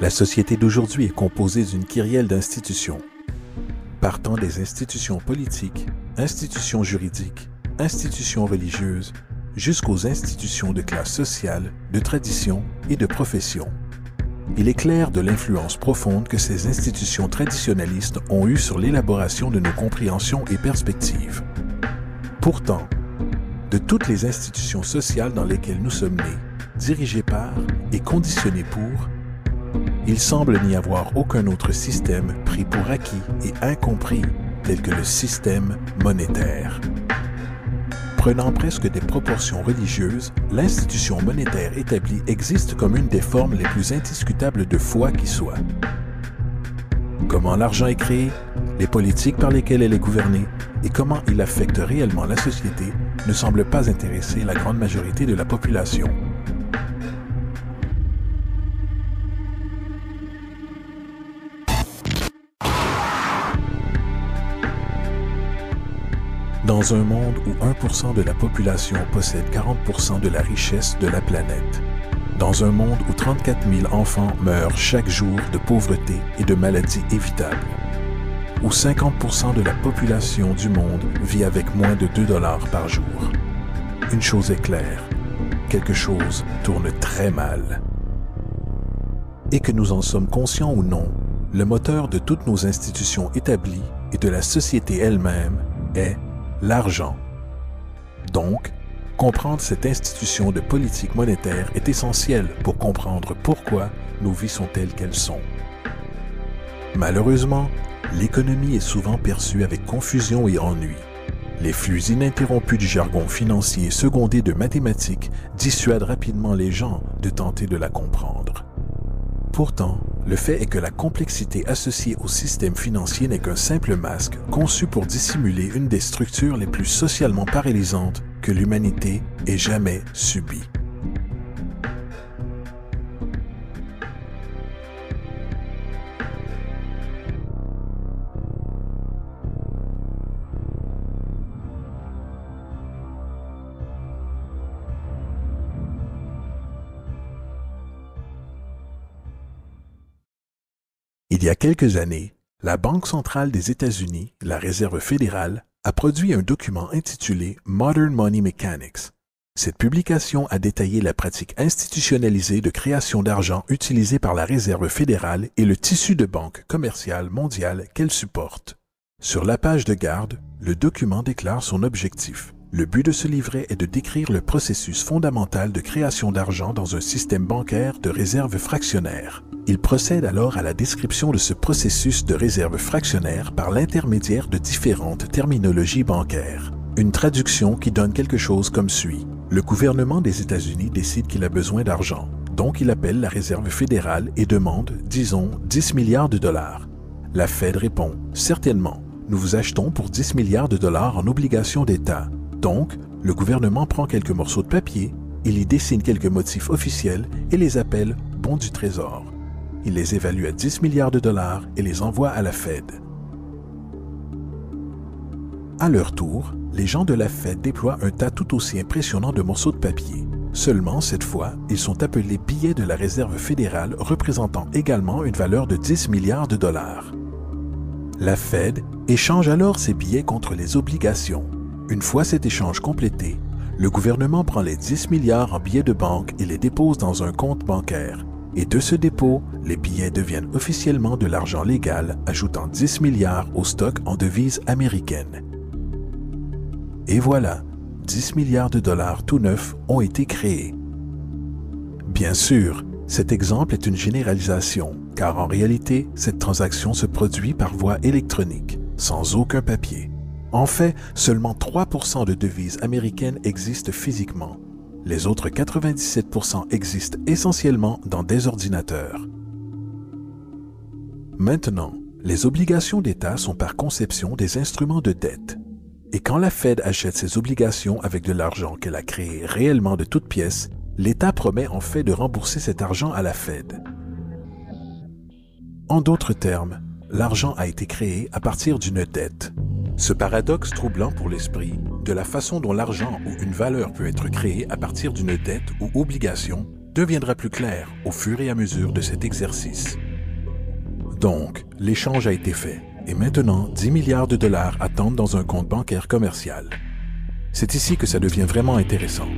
La société d'aujourd'hui est composée d'une kyrielle d'institutions. Partant des institutions politiques, institutions juridiques, institutions religieuses, jusqu'aux institutions de classe sociale, de tradition et de profession. Il est clair de l'influence profonde que ces institutions traditionnalistes ont eue sur l'élaboration de nos compréhensions et perspectives. Pourtant, de toutes les institutions sociales dans lesquelles nous sommes nés, dirigées par et conditionnées pour, il semble n'y avoir aucun autre système pris pour acquis et incompris tel que le système monétaire. Prenant presque des proportions religieuses, l'institution monétaire établie existe comme une des formes les plus indiscutables de foi qui soit. Comment l'argent est créé, les politiques par lesquelles elle est gouvernée et comment il affecte réellement la société ne semblent pas intéresser la grande majorité de la population. Dans un monde où 1% de la population possède 40% de la richesse de la planète, dans un monde où 34 000 enfants meurent chaque jour de pauvreté et de maladies évitables, où 50% de la population du monde vit avec moins de 2 $ par jour, une chose est claire, quelque chose tourne très mal. Et que nous en sommes conscients ou non, le moteur de toutes nos institutions établies et de la société elle-même est l'argent. Donc, comprendre cette institution de politique monétaire est essentiel pour comprendre pourquoi nos vies sont telles qu'elles sont. Malheureusement, l'économie est souvent perçue avec confusion et ennui. Les flux ininterrompus du jargon financier secondé de mathématiques dissuadent rapidement les gens de tenter de la comprendre. Pourtant, le fait est que la complexité associée au système financier n'est qu'un simple masque conçu pour dissimuler une des structures les plus socialement paralysantes que l'humanité ait jamais subies. Il y a quelques années, la Banque centrale des États-Unis, la Réserve fédérale, a produit un document intitulé Modern Money Mechanics. Cette publication a détaillé la pratique institutionnalisée de création d'argent utilisée par la Réserve fédérale et le tissu de banque commerciale mondiale qu'elle supporte. Sur la page de garde, le document déclare son objectif. Le but de ce livret est de décrire le processus fondamental de création d'argent dans un système bancaire de réserve fractionnaire. Il procède alors à la description de ce processus de réserve fractionnaire par l'intermédiaire de différentes terminologies bancaires. Une traduction qui donne quelque chose comme suit. Le gouvernement des États-Unis décide qu'il a besoin d'argent, donc il appelle la Réserve fédérale et demande, disons, 10 milliards de dollars. La Fed répond, certainement, nous vous achetons pour 10 milliards de dollars en obligations d'État. Donc, le gouvernement prend quelques morceaux de papier, il y dessine quelques motifs officiels et les appelle bons du trésor. Il les évalue à 10 milliards de dollars et les envoie à la Fed. À leur tour, les gens de la Fed déploient un tas tout aussi impressionnant de morceaux de papier. Seulement, cette fois, ils sont appelés billets de la Réserve fédérale représentant également une valeur de 10 milliards de dollars. La Fed échange alors ces billets contre les obligations. Une fois cet échange complété, le gouvernement prend les 10 milliards en billets de banque et les dépose dans un compte bancaire. Et de ce dépôt, les billets deviennent officiellement de l'argent légal, ajoutant 10 milliards au stock en devises américaines. Et voilà, 10 milliards de dollars tout neufs ont été créés. Bien sûr, cet exemple est une généralisation, car en réalité, cette transaction se produit par voie électronique, sans aucun papier. En fait, seulement 3% de devises américaines existent physiquement. Les autres 97% existent essentiellement dans des ordinateurs. Maintenant, les obligations d'État sont par conception des instruments de dette. Et quand la Fed achète ses obligations avec de l'argent qu'elle a créé réellement de toutes pièces, l'État promet en fait de rembourser cet argent à la Fed. En d'autres termes, l'argent a été créé à partir d'une dette. Ce paradoxe troublant pour l'esprit, de la façon dont l'argent ou une valeur peut être créée à partir d'une dette ou obligation, deviendra plus clair au fur et à mesure de cet exercice. Donc, l'échange a été fait et maintenant 10 milliards de dollars attendent dans un compte bancaire commercial. C'est ici que ça devient vraiment intéressant.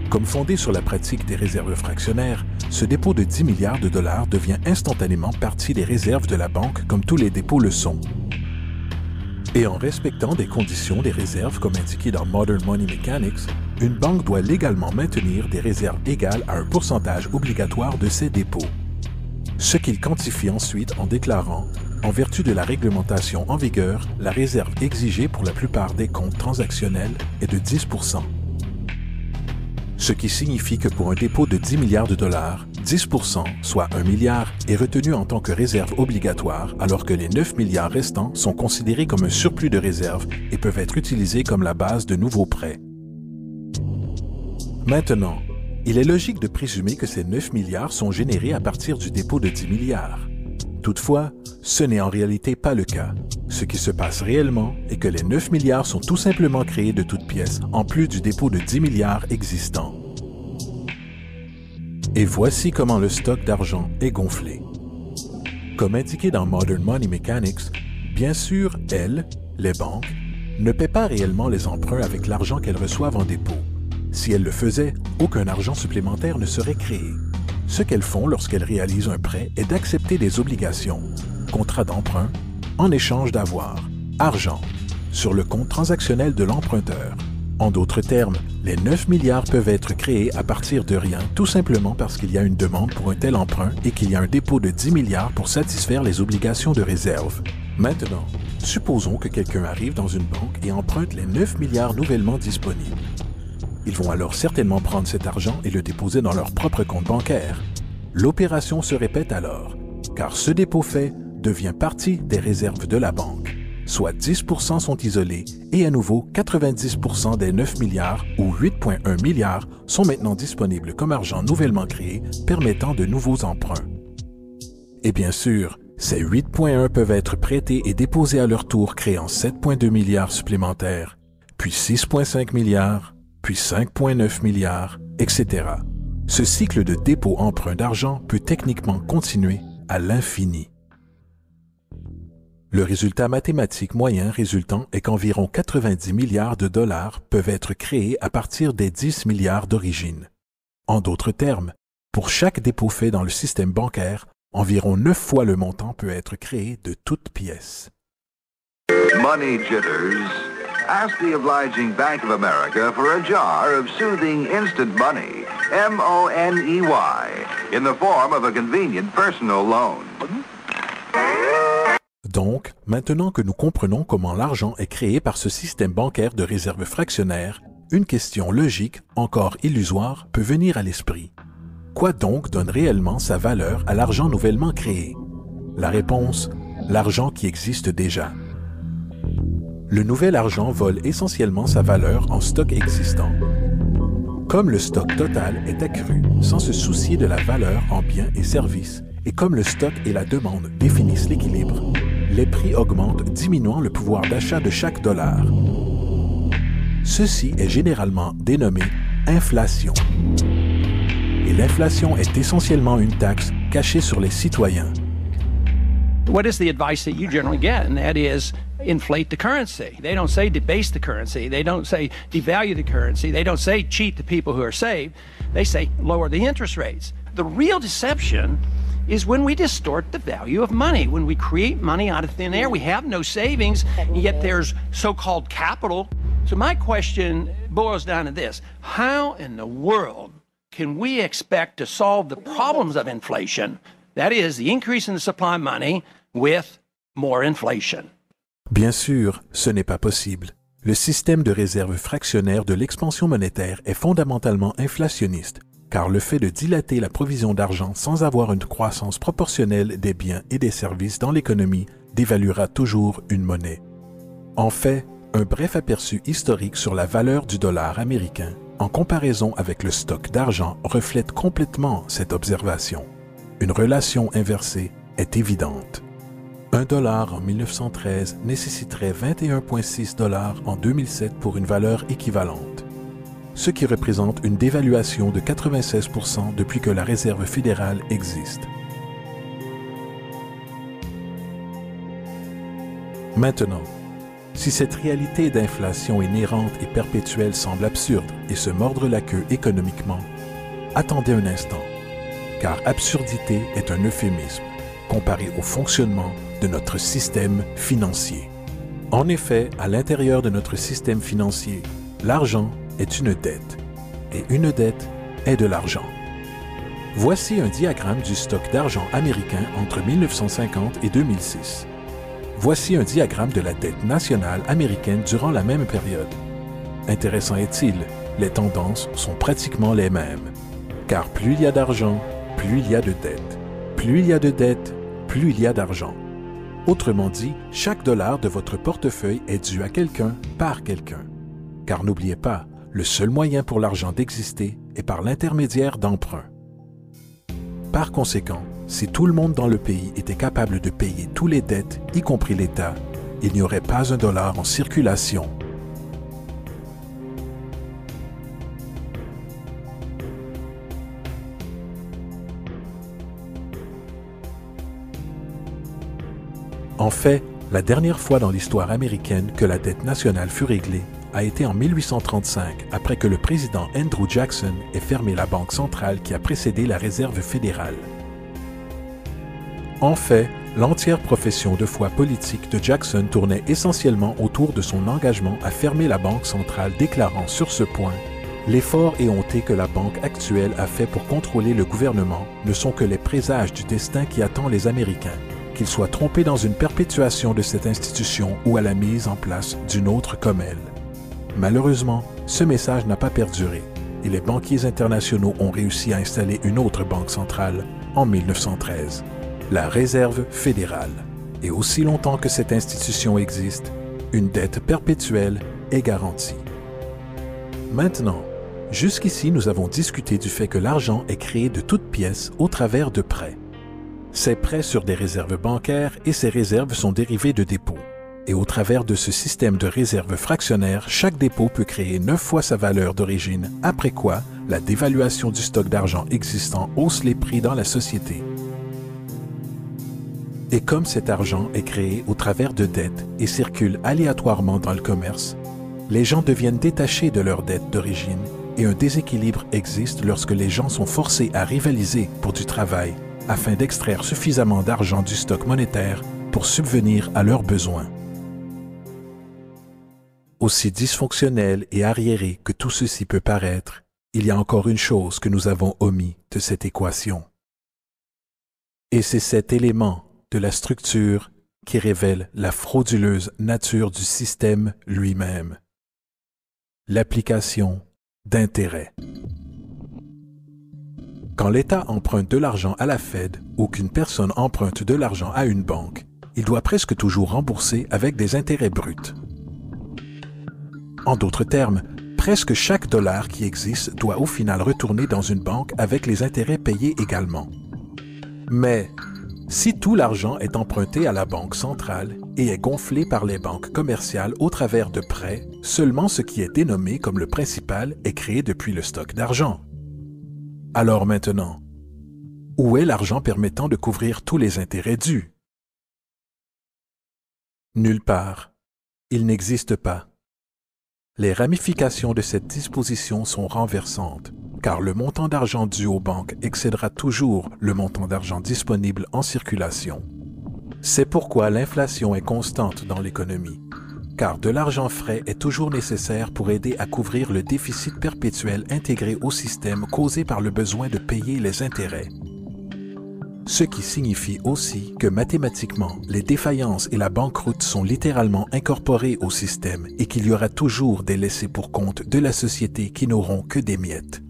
Comme fondé sur la pratique des réserves fractionnaires, ce dépôt de 10 milliards de dollars devient instantanément partie des réserves de la banque comme tous les dépôts le sont. Et en respectant des conditions des réserves comme indiqué dans Modern Money Mechanics, une banque doit légalement maintenir des réserves égales à un pourcentage obligatoire de ses dépôts. Ce qu'il quantifie ensuite en déclarant, en vertu de la réglementation en vigueur, la réserve exigée pour la plupart des comptes transactionnels est de 10%. Ce qui signifie que pour un dépôt de 10 milliards de dollars, 10%, soit 1 milliard, est retenu en tant que réserve obligatoire, alors que les 9 milliards restants sont considérés comme un surplus de réserve et peuvent être utilisés comme la base de nouveaux prêts. Maintenant, il est logique de présumer que ces 9 milliards sont générés à partir du dépôt de 10 milliards. Toutefois, ce n'est en réalité pas le cas. Ce qui se passe réellement est que les 9 milliards sont tout simplement créés de toutes pièces, en plus du dépôt de 10 milliards existant. Et voici comment le stock d'argent est gonflé. Comme indiqué dans Modern Money Mechanics, bien sûr, elles, les banques, ne paient pas réellement les emprunts avec l'argent qu'elles reçoivent en dépôt. Si elles le faisaient, aucun argent supplémentaire ne serait créé. Ce qu'elles font lorsqu'elles réalisent un prêt est d'accepter des obligations, contrats d'emprunt, en échange d'avoir, argent, sur le compte transactionnel de l'emprunteur. En d'autres termes, les 9 milliards peuvent être créés à partir de rien, tout simplement parce qu'il y a une demande pour un tel emprunt et qu'il y a un dépôt de 10 milliards pour satisfaire les obligations de réserve. Maintenant, supposons que quelqu'un arrive dans une banque et emprunte les 9 milliards nouvellement disponibles. Ils vont alors certainement prendre cet argent et le déposer dans leur propre compte bancaire. L'opération se répète alors, car ce dépôt fait devient partie des réserves de la banque. Soit 10% sont isolés et à nouveau 90% des 9 milliards ou 8,1 milliards sont maintenant disponibles comme argent nouvellement créé permettant de nouveaux emprunts. Et bien sûr, ces 8,1 peuvent être prêtés et déposés à leur tour créant 7,2 milliards supplémentaires, puis 6,5 milliards, puis 5,9 milliards, etc. Ce cycle de dépôt-emprunt d'argent peut techniquement continuer à l'infini. Le résultat mathématique moyen résultant est qu'environ 90 milliards de dollars peuvent être créés à partir des 10 milliards d'origine. En d'autres termes, pour chaque dépôt fait dans le système bancaire, environ 9 fois le montant peut être créé de toutes pièces. Money jitters. Ask the obliging Bank of America for a jar of soothing instant money, M-O-N-E-Y, in the form of a convenient personal loan. Donc, maintenant que nous comprenons comment l'argent est créé par ce système bancaire de réserve fractionnaire, une question logique, encore illusoire, peut venir à l'esprit. Quoi donc donne réellement sa valeur à l'argent nouvellement créé? La réponse, l'argent qui existe déjà. Le nouvel argent vole essentiellement sa valeur en stock existant. Comme le stock total est accru sans se soucier de la valeur en biens et services, et comme le stock et la demande définissent l'équilibre, les prix augmentent diminuant le pouvoir d'achat de chaque dollar. Ceci est généralement dénommé inflation. Et l'inflation est essentiellement une taxe cachée sur les citoyens. What is the advice that you generally get? And that is inflate the currency. They don't say debase the currency. They don't say devalue the currency. They don't say cheat the people who are saved. They say lower the interest rates. The real deception is when we distort the value of money, when we create money out of thin air. We have no savings, and yet there's so-called capital. So my question boils down to this. How in the world can we expect to solve the problems of inflation, that is, the increase in the supply of money, with more inflation? Bien sûr, ce n'est pas possible. Le système de réserve fractionnaire de l'expansion monétaire est fondamentalement inflationniste, car le fait de dilater la provision d'argent sans avoir une croissance proportionnelle des biens et des services dans l'économie dévaluera toujours une monnaie. En fait, un bref aperçu historique sur la valeur du dollar américain, en comparaison avec le stock d'argent, reflète complètement cette observation. Une relation inversée est évidente. $1 en 1913 nécessiterait 21,6 $ en 2007 pour une valeur équivalente. ce qui représente une dévaluation de 96% depuis que la Réserve fédérale existe. Maintenant, si cette réalité d'inflation inhérente et perpétuelle semble absurde et se mordre la queue économiquement, attendez un instant, car absurdité est un euphémisme comparé au fonctionnement de notre système financier. En effet, à l'intérieur de notre système financier, l'argent est une dette, et une dette est de l'argent. Voici un diagramme du stock d'argent américain entre 1950 et 2006. Voici un diagramme de la dette nationale américaine durant la même période. Intéressant est-il, les tendances sont pratiquement les mêmes, car plus il y a d'argent, plus il y a de dettes. Plus il y a de dettes, plus il y a d'argent. Autrement dit, chaque dollar de votre portefeuille est dû à quelqu'un par quelqu'un. Car n'oubliez pas, le seul moyen pour l'argent d'exister est par l'intermédiaire d'emprunts. Par conséquent, si tout le monde dans le pays était capable de payer tous les dettes, y compris l'État, il n'y aurait pas un dollar en circulation. En fait, la dernière fois dans l'histoire américaine que la dette nationale fut réglée a été en 1835, après que le président Andrew Jackson ait fermé la banque centrale qui a précédé la Réserve fédérale. En fait, l'entière profession de foi politique de Jackson tournait essentiellement autour de son engagement à fermer la banque centrale, déclarant sur ce point « L'effort éhonté que la banque actuelle a fait pour contrôler le gouvernement ne sont que les présages du destin qui attend les Américains, qu'ils soient trompés dans une perpétuation de cette institution ou à la mise en place d'une autre comme elle. » Malheureusement, ce message n'a pas perduré et les banquiers internationaux ont réussi à installer une autre banque centrale en 1913. La Réserve fédérale. Et aussi longtemps que cette institution existe, une dette perpétuelle est garantie. Maintenant, jusqu'ici, nous avons discuté du fait que l'argent est créé de toutes pièces au travers de prêts. Ces prêts sur des réserves bancaires et ces réserves sont dérivées de dépôts. Et au travers de ce système de réserves fractionnaires, chaque dépôt peut créer 9 fois sa valeur d'origine, après quoi la dévaluation du stock d'argent existant hausse les prix dans la société. Et comme cet argent est créé au travers de dettes et circule aléatoirement dans le commerce, les gens deviennent détachés de leurs dettes d'origine et un déséquilibre existe lorsque les gens sont forcés à rivaliser pour du travail afin d'extraire suffisamment d'argent du stock monétaire pour subvenir à leurs besoins. Aussi dysfonctionnel et arriéré que tout ceci peut paraître, il y a encore une chose que nous avons omis de cette équation. Et c'est cet élément de la structure qui révèle la frauduleuse nature du système lui-même. L'application d'intérêts. Quand l'État emprunte de l'argent à la Fed ou qu'une personne emprunte de l'argent à une banque, il doit presque toujours rembourser avec des intérêts bruts. En d'autres termes, presque chaque dollar qui existe doit au final retourner dans une banque avec les intérêts payés également. Mais si tout l'argent est emprunté à la banque centrale et est gonflé par les banques commerciales au travers de prêts, seulement ce qui est dénommé comme le principal est créé depuis le stock d'argent. Alors maintenant, où est l'argent permettant de couvrir tous les intérêts dus? Nulle part. Il n'existe pas. Les ramifications de cette disposition sont renversantes, car le montant d'argent dû aux banques excédera toujours le montant d'argent disponible en circulation. C'est pourquoi l'inflation est constante dans l'économie, car de l'argent frais est toujours nécessaire pour aider à couvrir le déficit perpétuel intégré au système causé par le besoin de payer les intérêts. Ce qui signifie aussi que mathématiquement, les défaillances et la banqueroute sont littéralement incorporées au système et qu'il y aura toujours des laissés pour compte de la société qui n'auront que des miettes.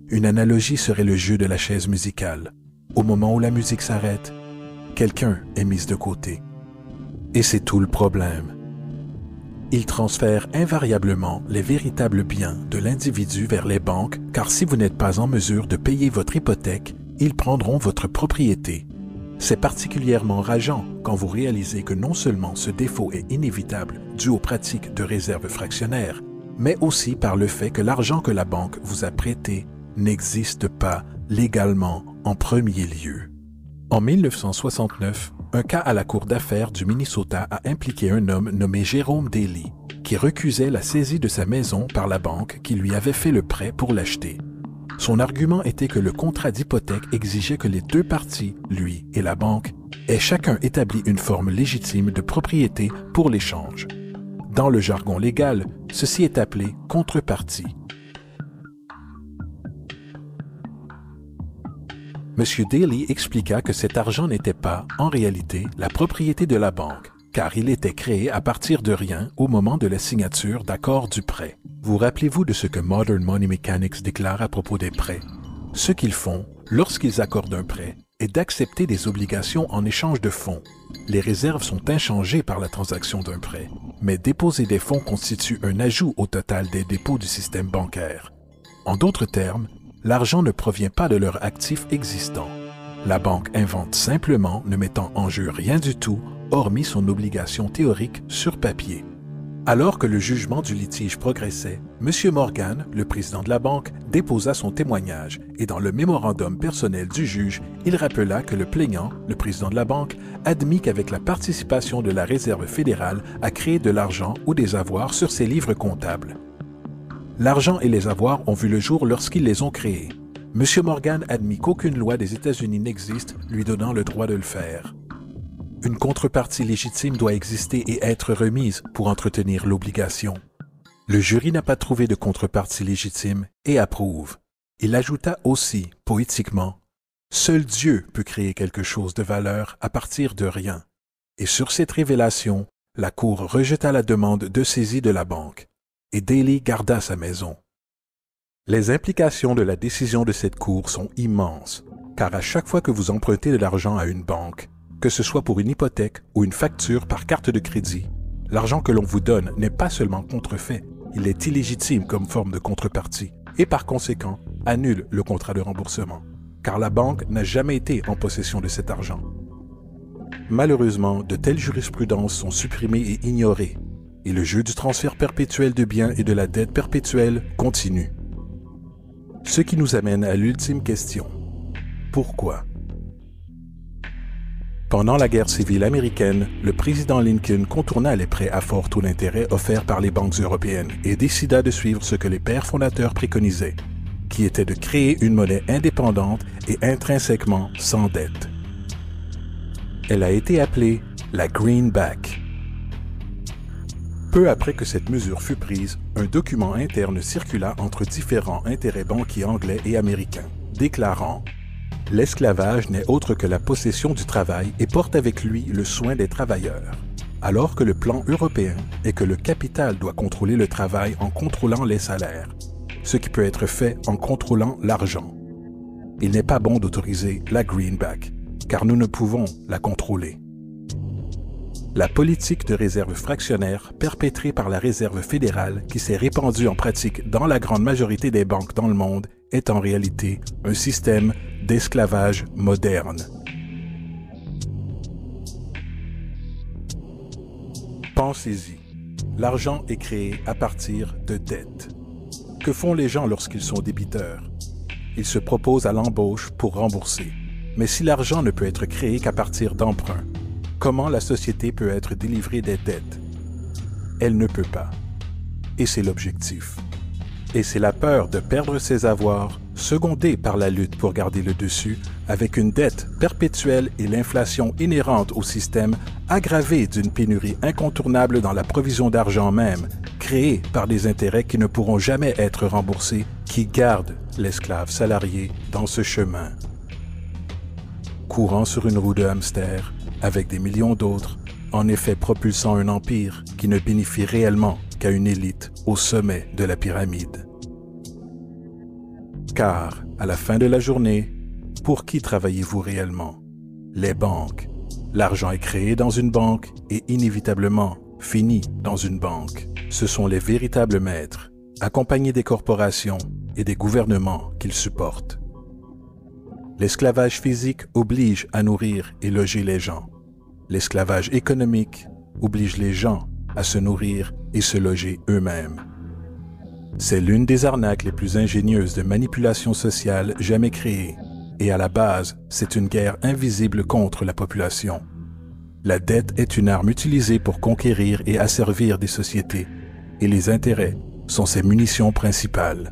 Une analogie serait le jeu de la chaise musicale. Au moment où la musique s'arrête, quelqu'un est mis de côté. Et c'est tout le problème. Il transfère invariablement les véritables biens de l'individu vers les banques, car si vous n'êtes pas en mesure de payer votre hypothèque, ils prendront votre propriété. C'est particulièrement rageant quand vous réalisez que non seulement ce défaut est inévitable dû aux pratiques de réserve fractionnaire, mais aussi par le fait que l'argent que la banque vous a prêté n'existe pas légalement en premier lieu. En 1969, un cas à la Cour d'affaires du Minnesota a impliqué un homme nommé Jérôme Daly, qui recusait la saisie de sa maison par la banque qui lui avait fait le prêt pour l'acheter. Son argument était que le contrat d'hypothèque exigeait que les deux parties, lui et la banque, aient chacun établi une forme légitime de propriété pour l'échange. Dans le jargon légal, ceci est appelé contrepartie. M. Daly expliqua que cet argent n'était pas, en réalité, la propriété de la banque, car il était créé à partir de rien au moment de la signature d'accords du prêt. Vous rappelez-vous de ce que Modern Money Mechanics déclare à propos des prêts? Ce qu'ils font, lorsqu'ils accordent un prêt, est d'accepter des obligations en échange de fonds. Les réserves sont inchangées par la transaction d'un prêt, mais déposer des fonds constitue un ajout au total des dépôts du système bancaire. En d'autres termes, l'argent ne provient pas de leur actif existant. La banque invente simplement, ne mettant en jeu rien du tout, hormis son obligation théorique sur papier. Alors que le jugement du litige progressait, M. Morgan, le président de la banque, déposa son témoignage et dans le mémorandum personnel du juge, il rappela que le plaignant, le président de la banque, admit qu'avec la participation de la Réserve fédérale a créé de l'argent ou des avoirs sur ses livres comptables. L'argent et les avoirs ont vu le jour lorsqu'ils les ont créés. M. Morgan admit qu'aucune loi des États-Unis n'existe lui donnant le droit de le faire. Une contrepartie légitime doit exister et être remise pour entretenir l'obligation. Le jury n'a pas trouvé de contrepartie légitime et approuve. Il ajouta aussi, poétiquement, « Seul Dieu peut créer quelque chose de valeur à partir de rien. » Et sur cette révélation, la Cour rejeta la demande de saisie de la banque, et Daly garda sa maison. Les implications de la décision de cette Cour sont immenses, car à chaque fois que vous empruntez de l'argent à une banque, que ce soit pour une hypothèque ou une facture par carte de crédit, l'argent que l'on vous donne n'est pas seulement contrefait, il est illégitime comme forme de contrepartie et par conséquent annule le contrat de remboursement, car la banque n'a jamais été en possession de cet argent. Malheureusement, de telles jurisprudences sont supprimées et ignorées, et le jeu du transfert perpétuel de biens et de la dette perpétuelle continue. Ce qui nous amène à l'ultime question. Pourquoi? Pendant la guerre civile américaine, le président Lincoln contourna les prêts à fort taux d'intérêt offerts par les banques européennes et décida de suivre ce que les pères fondateurs préconisaient, qui était de créer une monnaie indépendante et intrinsèquement sans dette. Elle a été appelée la Greenback. Peu après que cette mesure fut prise, un document interne circula entre différents intérêts banquiers anglais et américains, déclarant « L'esclavage n'est autre que la possession du travail et porte avec lui le soin des travailleurs, alors que le plan européen est que le capital doit contrôler le travail en contrôlant les salaires, ce qui peut être fait en contrôlant l'argent. Il n'est pas bon d'autoriser la Greenback, car nous ne pouvons la contrôler. » La politique de réserve fractionnaire perpétrée par la Réserve fédérale qui s'est répandue en pratique dans la grande majorité des banques dans le monde est en réalité un système d'esclavage moderne. Pensez-y. L'argent est créé à partir de dettes. Que font les gens lorsqu'ils sont débiteurs? Ils se proposent à l'embauche pour rembourser. Mais si l'argent ne peut être créé qu'à partir d'emprunts, comment la société peut être délivrée des dettes? Elle ne peut pas. Et c'est l'objectif. Et c'est la peur de perdre ses avoirs, secondée par la lutte pour garder le dessus, avec une dette perpétuelle et l'inflation inhérente au système, aggravée d'une pénurie incontournable dans la provision d'argent même, créée par des intérêts qui ne pourront jamais être remboursés, qui garde l'esclave salarié dans ce chemin. Courant sur une roue de hamster, avec des millions d'autres, en effet propulsant un empire qui ne bénéficie réellement qu'à une élite au sommet de la pyramide. Car, à la fin de la journée, pour qui travaillez-vous réellement? Les banques. L'argent est créé dans une banque et inévitablement finit dans une banque. Ce sont les véritables maîtres, accompagnés des corporations et des gouvernements qu'ils supportent. L'esclavage physique oblige à nourrir et loger les gens. L'esclavage économique oblige les gens à se nourrir et se loger eux-mêmes. C'est l'une des arnaques les plus ingénieuses de manipulation sociale jamais créées, et à la base, c'est une guerre invisible contre la population. La dette est une arme utilisée pour conquérir et asservir des sociétés, et les intérêts sont ses munitions principales.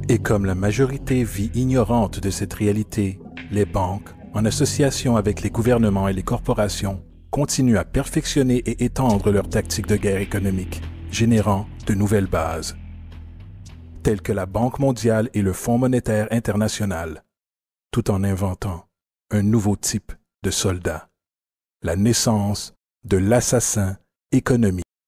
Et comme la majorité vit ignorante de cette réalité, les banques, en association avec les gouvernements et les corporations, continuent à perfectionner et étendre leurs tactiques de guerre économique, générant de nouvelles bases, telles que la Banque mondiale et le Fonds monétaire international, tout en inventant un nouveau type de soldat, la naissance de l'assassin économique.